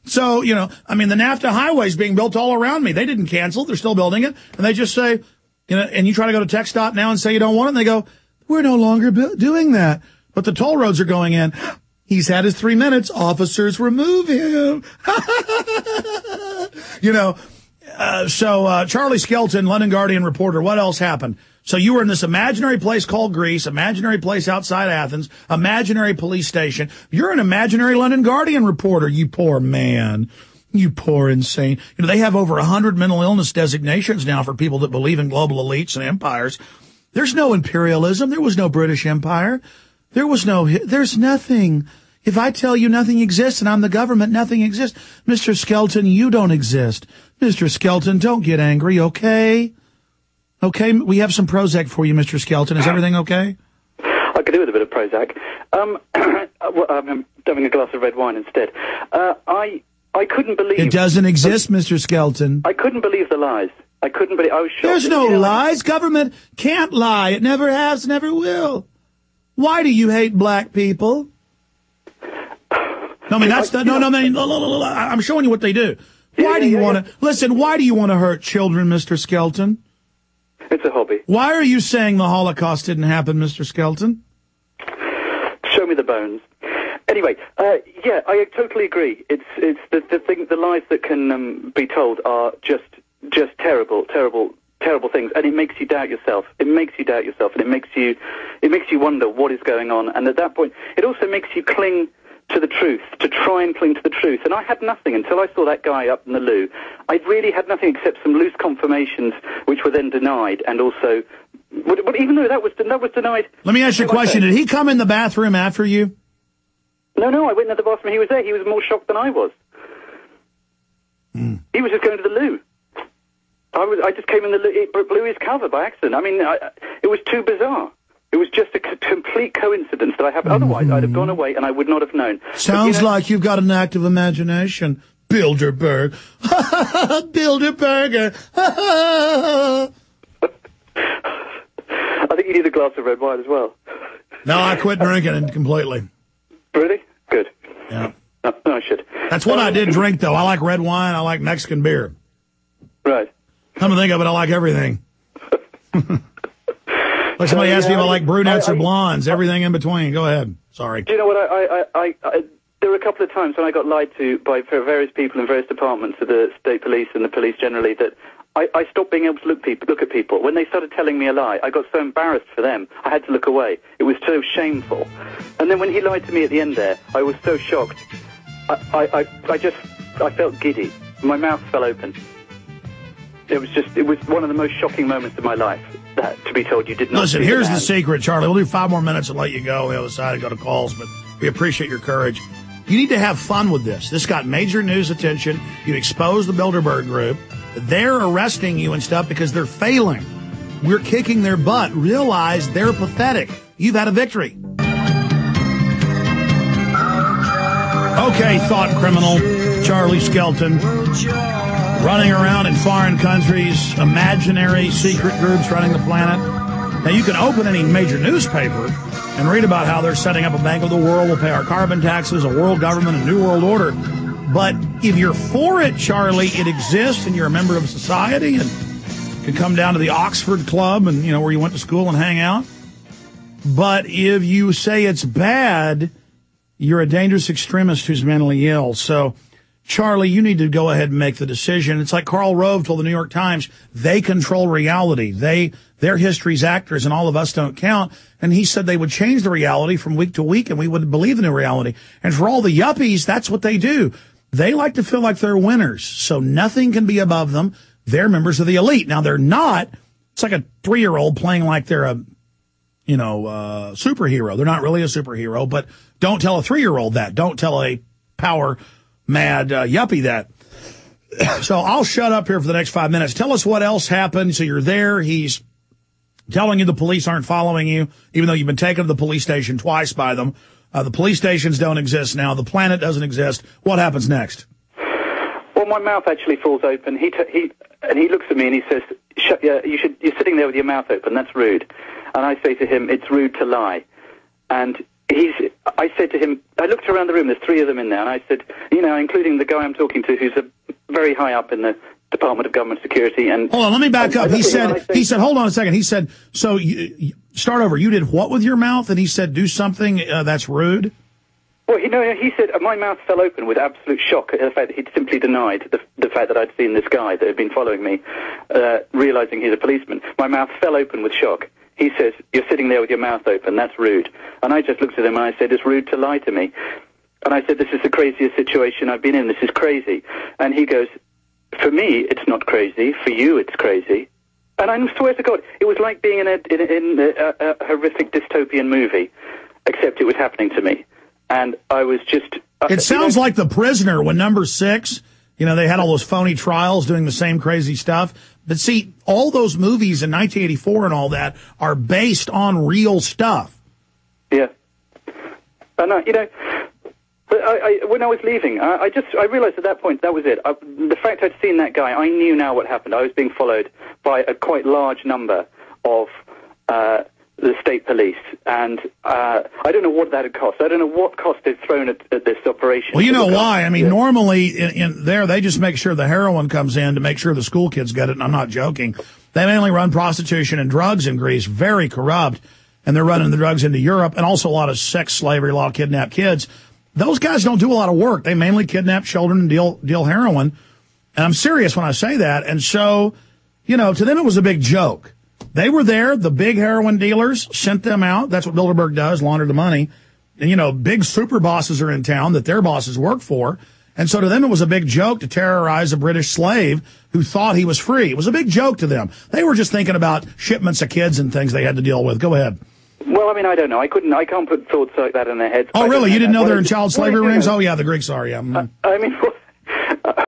So, you know, I mean, the NAFTA highway is being built all around me. They didn't cancel. They're still building it. And they just say, you know, and you try to go to TxDOT now and say you don't want it. And they go, we're no longer doing that. But the toll roads are going in. He's had his 3 minutes. Officers, remove him. You know, so Charlie Skelton, London Guardian reporter, what else happened? So you were in this imaginary place called Greece, imaginary place outside Athens, imaginary police station. You're an imaginary London Guardian reporter, you poor man. You poor insane. You know, they have over 100 mental illness designations now for people that believe in global elites and empires. There's no imperialism. There was no British Empire. There's nothing. If I tell you nothing exists and I'm the government, nothing exists. Mr. Skelton, you don't exist. Mr. Skelton, don't get angry, okay? Okay, we have some Prozac for you, Mr. Skelton. Is everything okay? I could do with a bit of Prozac. I'm having a glass of red wine instead. I couldn't believe... It doesn't exist, Mr. Skelton. I couldn't believe the lies. I couldn't believe... I was shocked. There's no lies. Government can't lie. It never has, never will. Why do you hate black people? No, I mean, I'm showing you what they do. Why do you want to... Listen, why do you want to hurt children, Mr. Skelton? It's a hobby. Why are you saying the Holocaust didn't happen, Mr. Skelton? Show me the bones. Anyway, yeah, I totally agree. It's the lies that can be told are just terrible things, and it makes you doubt yourself. It makes you doubt yourself, and it makes you wonder what is going on. And at that point, it also makes you cling to the truth, to try and cling to the truth. And I had nothing until I saw that guy up in the loo. I really had nothing except some loose confirmations, which were then denied, and also, but even though that was denied. Let me ask you a question. Did he come in the bathroom after you? No, I went into the bathroom. He was there. He was more shocked than I was. He was just going to the loo. I just came in the loo. It blew his cover by accident. I mean, it was too bizarre. It was just a complete coincidence that I have. Otherwise, I'd have gone away and I would not have known. Sounds like you've got an active imagination, Bilderberg. Bilderberger. I think you need a glass of red wine as well. No, I quit drinking it completely. Really? Good. Yeah. No, I should. That's what I did drink, though. I like red wine. I like Mexican beer. Right. Come to think of it, I like everything. Like somebody asked me if I like brunettes or blondes, everything in between. Go ahead. Sorry. Do you know what? There were a couple of times when I got lied to by various people in various departments of the state police and the police generally that I stopped being able to look at people. When they started telling me a lie, I got so embarrassed for them, I had to look away. It was so shameful. And then when he lied to me at the end there, I was so shocked. I felt giddy. My mouth fell open. It was one of the most shocking moments of my life, that to be told you did not. Listen, here's the secret, Charlie. We'll do 5 more minutes and let you go on the other side and go to calls, but we appreciate your courage. You need to have fun with this. This got major news attention. You exposed the Bilderberg group. They're arresting you and stuff because they're failing. We're kicking their butt. Realize they're pathetic. You've had a victory. Okay, thought criminal Charlie Skelton, running around in foreign countries, imaginary secret groups running the planet. Now, you can open any major newspaper and read about how they're setting up a bank of the world, we'll pay our carbon taxes, a world government, a new world order. But if you're for it, Charlie, it exists and you're a member of society and can come down to the Oxford Club and, you know, where you went to school and hang out. But if you say it's bad, you're a dangerous extremist who's mentally ill. So, Charlie, you need to go ahead and make the decision. It's like Karl Rove told the New York Times, they control reality. They're history's actors and all of us don't count. And he said they would change the reality from week to week and we would believe the new reality. And for all the yuppies, that's what they do. They like to feel like they're winners. So nothing can be above them. They're members of the elite. Now they're not. It's like a 3-year-old playing like they're a superhero. They're not really a superhero, but don't tell a 3-year-old that. Don't tell a power mad yuppie that. So I'll shut up here for the next 5 minutes. Tell us what else happened. So you're there. He's telling you the police aren't following you, even though you've been taken to the police station twice by them. The police stations don't exist now. The planet doesn't exist. What happens next? Well, my mouth actually falls open. He looks at me and he says, you're sitting there with your mouth open. That's rude. And I say to him, it's rude to lie. And I said to him, I looked around the room, there's 3 of them in there, and I said, including the guy I'm talking to who's very high up in the Department of Government Security. And hold on, let me back up. He said, hold on a second. He said, so start over. You did what with your mouth? And he said, do something that's rude? Well, he said my mouth fell open with absolute shock at the fact that he'd simply denied the fact that I'd seen this guy that had been following me, realizing he's a policeman. My mouth fell open with shock. He says, you're sitting there with your mouth open, that's rude. And I just looked at him and I said, it's rude to lie to me. And I said, this is the craziest situation I've been in, this is crazy. And he goes, for me, it's not crazy, for you, it's crazy. And I swear to God, it was like being in a horrific dystopian movie, except it was happening to me. And I was just... It sounds like The Prisoner when number 6, they had all those phony trials doing the same crazy stuff. But see, all those movies in 1984 and all that are based on real stuff. Yeah. And, but when I was leaving, I realized at that point, that was it. The fact I'd seen that guy, I knew now what happened. I was being followed by a quite large number of the state police, and I don't know what that had cost. I don't know what cost they'd thrown at this operation. Well, you know why? I mean, normally in there, they just make sure the heroin comes in to make sure the school kids get it, and I'm not joking. They mainly run prostitution and drugs in Greece, very corrupt, and they're running the drugs into Europe, and also a lot of sex slavery, a lot of kidnapped kids. Those guys don't do a lot of work. They mainly kidnap children and deal heroin, and I'm serious when I say that. And so, to them it was a big joke. They were there. The big heroin dealers sent them out. That's what Bilderberg does, launder the money. And, big super bosses are in town that their bosses work for. And so to them, it was a big joke to terrorize a British slave who thought he was free. It was a big joke to them. They were just thinking about shipments of kids and things they had to deal with. Go ahead. Well, I mean, I don't know. I can't put thoughts like that in their heads. Oh, really? You didn't know they're in child slavery rings? Oh, yeah, the Greeks are, yeah. I mean,